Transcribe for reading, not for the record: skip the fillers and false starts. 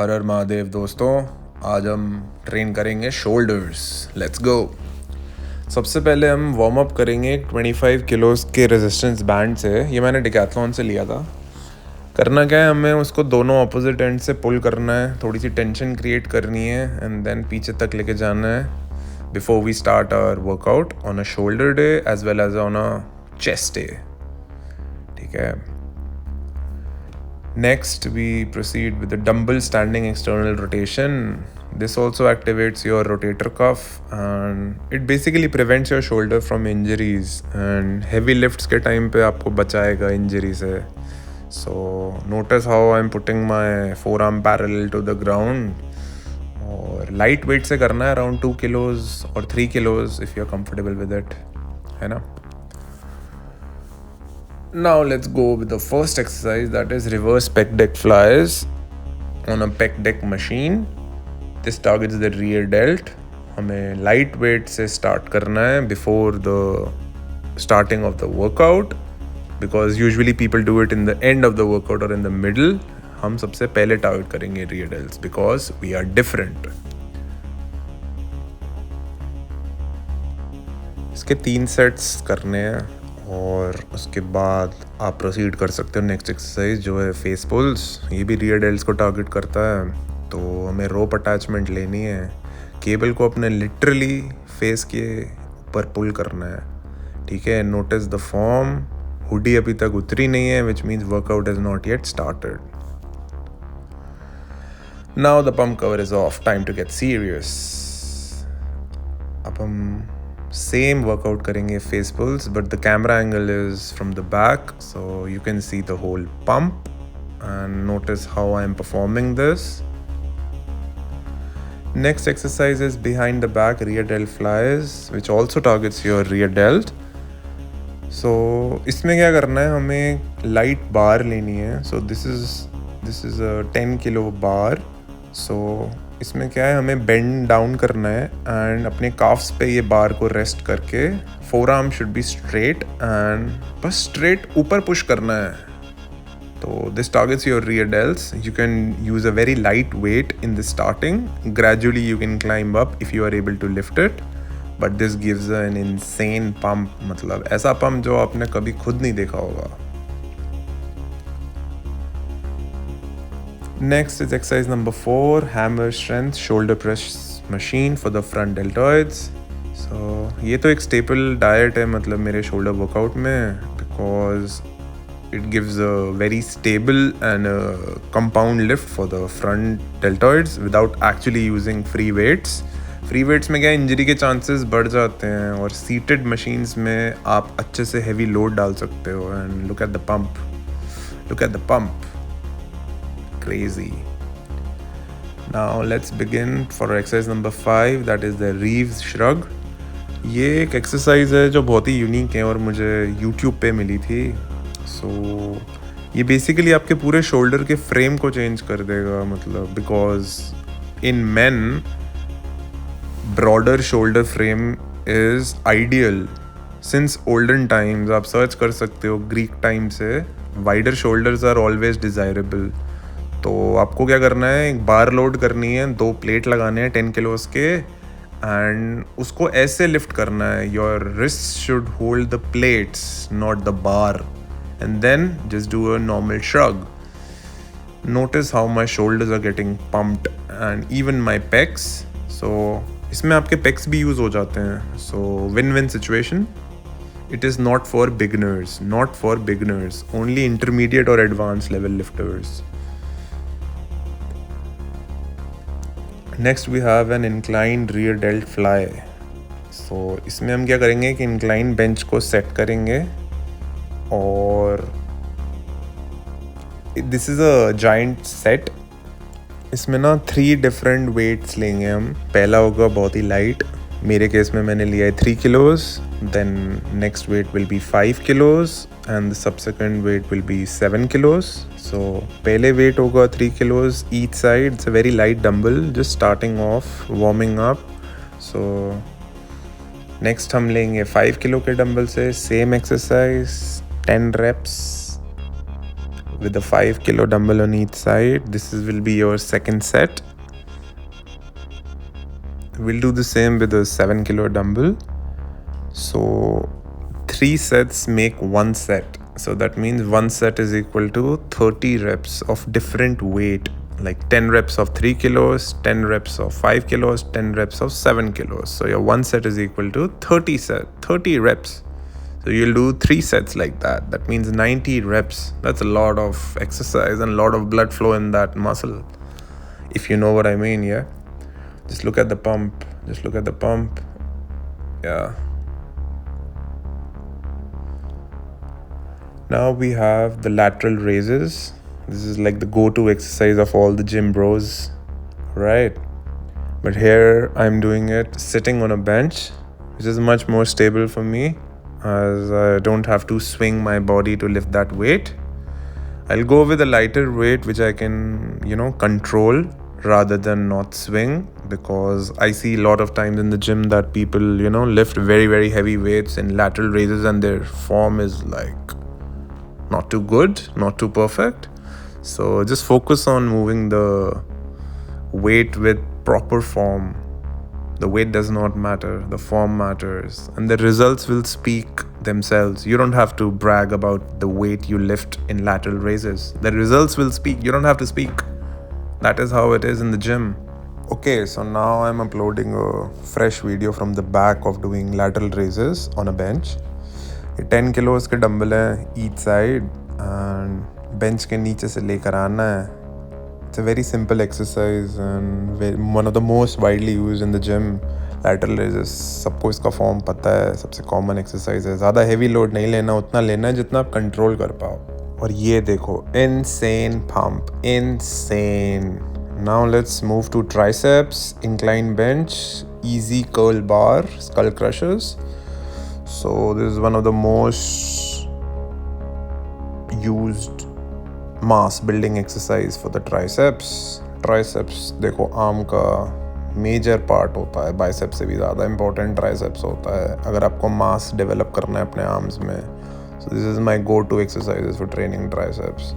हर हर महादेव दोस्तों, आज हम ट्रेन करेंगे शोल्डर्स। Let's go. सबसे पहले हम वार्म अप करेंगे 25 किलोस के रेजिस्टेंस बैंड से। ये मैंने डिकैथलॉन से लिया था। करना क्या है, हमें उसको दोनों ऑपोजिट एंड से पुल करना है, थोड़ी सी टेंशन क्रिएट करनी है एंड देन पीछे तक लेके जाना है before we start our workout on a shoulder day as well as on a chest day. ठीक है। Next, we proceed with the dumbbell standing external rotation. This also activates your rotator cuff and it basically prevents your shoulder from injuries and heavy lifts के time पे आपको बचाएगा injury से. So notice how I'm putting my forearm parallel to the ground. और light weight से करना है around 2 kilos or 3 kilos if you're comfortable with it, है ना? Now let's go with the first exercise, that is reverse pec deck flies on a pec deck machine. This targets the rear delt. हमें light weight से start करना है before the starting of the workout because usually people do it in the end of the workout or in the middle. हम सबसे पहले target करेंगे rear delts because we are different. इसके 3 sets करने हैं और उसके बाद आप प्रोसीड कर सकते हो नेक्स्ट एक्सरसाइज जो है फेस पुल्स। ये भी रियर डेल्ट्स को टारगेट करता है। तो हमें रोप अटैचमेंट लेनी है, केबल को अपने लिटरली फेस के ऊपर पुल करना है। ठीक है। नोटिस द फॉर्म, हुडी अभी तक उतरी नहीं है which means workout is not yet started. Now the pump cover is off, time to get serious. अब हम same workout करेंगे face pulls but the camera angle is from the back so you can see the whole pump and notice how I am performing this. Next exercise is behind the back rear delt flies which also targets your rear delt. So इसमें क्या करना है, हमें light bar लेनी है। So this is a 10 kilo bar. So इसमें क्या है, हमें बेंड डाउन करना है एंड अपने काफ्स पे ये बार को रेस्ट करके forearm should be straight and बस स्ट्रेट ऊपर पुश करना है। तो this targets your rear delts. You can use a very light weight in the starting, gradually you can climb up if you are able to lift it but this gives an insane pump, मतलब ऐसा pump जो आपने कभी खुद नहीं देखा होगा। Next is exercise number 4, hammer strength shoulder press machine for the front deltoids. So ये तो एक staple diet है मतलब मेरे shoulder workout में because it gives a very stable and a compound lift for the front deltoids without actually using free weights. Free weights में क्या injury के chances बढ़ जाते हैं और seated machines में आप अच्छे से heavy load डाल सकते हो and look at the pump. Look at the pump. Crazy. Now let's begin for exercise number 5, that is the Reeves shrug. ये एक एक्सरसाइज है जो बहुत ही यूनिक है और मुझे YouTube पे मिली थी। ये बेसिकली आपके पूरे शोल्डर के फ्रेम को चेंज कर देगा, मतलब because in men broader shoulder frame is ideal since olden times. आप सर्च कर सकते हो ग्रीक टाइम से, wider shoulders are always desirable. तो आपको क्या करना है, एक बार लोड करनी है, 2 प्लेट लगाने हैं 10 किलोस के एंड उसको ऐसे लिफ्ट करना है। Your wrist should hold the plates not the bar and then just do a normal shrug. Notice how my shoulders are getting pumped and even my pecs. So इसमें आपके pecs भी use हो जाते हैं। So win win situation. It is not for beginners, only intermediate or advanced level lifters. Next we have an inclined rear delt fly. So इसमें हम क्या करेंगे कि inclined bench को set करेंगे और this is a giant set. इसमें ना 3 different weights लेंगे हम। पहला होगा बहुत ही light, मेरे केस में मैंने लिया है 3 kilos. Then next weight will be 5 kilos and the subsequent weight will be 7 kilos. So पहले weight होगा 3 kilos each side. It's a very light dumbbell, just starting off, warming up. So next हम लेंगे 5 kilo के dumbbell से same exercise, 10 reps with a 5 kilo dumbbell on each side. Will be your second set. We'll do the same with a 7 kilo dumbbell. So 3 sets make 1 set. So that means 1 set is equal to 30 reps of different weight, like 10 reps of 3 kilos, 10 reps of 5 kilos, 10 reps of 7 kilos. So your 1 set is equal to 30 reps. So you'll do 3 sets like that. That means 90 reps. That's a lot of exercise and a lot of blood flow in that muscle, if you know what I mean. Yeah, just look at the pump. Yeah. Now we have the lateral raises. This is like the go-to exercise of all the gym bros, right? But here I'm doing it sitting on a bench, which is much more stable for me, as I don't have to swing my body to lift that weight. I'll go with a lighter weight which I can, control rather than not swing, because I see a lot of times in the gym that people, lift very, very heavy weights in lateral raises and their form is like not too good, not too perfect. So just focus on moving the weight with proper form. The weight does not matter, the form matters, and the results will speak themselves. You don't have to brag about the weight you lift in lateral raises. The results will speak. You don't have to speak. That is how it is in the gym. Okay, so now I'm uploading a fresh video from the back of doing lateral raises on a bench. 10 kilos के dumbbell हैं each side and bench के नीचे से लेकर आना है. It's a very simple exercise and one of the most widely used in the gym. Lateral raises, सबको इसका फॉर्म पता है, सबसे कॉमन एक्सरसाइज है. ज़्यादा हेवी लोड नहीं लेना, उतना लेना है जितना आप कंट्रोल कर पाओ. और ये देखो, insane pump, insane. Now let's move to triceps, incline bench, easy curl bar, skull crushers. So this is one of the most used mass building exercise for the triceps. देखो आर्म का major part होता है, biceps से भी ज़्यादा important triceps होता है अगर आपको मास डेवलप करना है अपने आर्म्स में. So this is my go-to exercises for training triceps.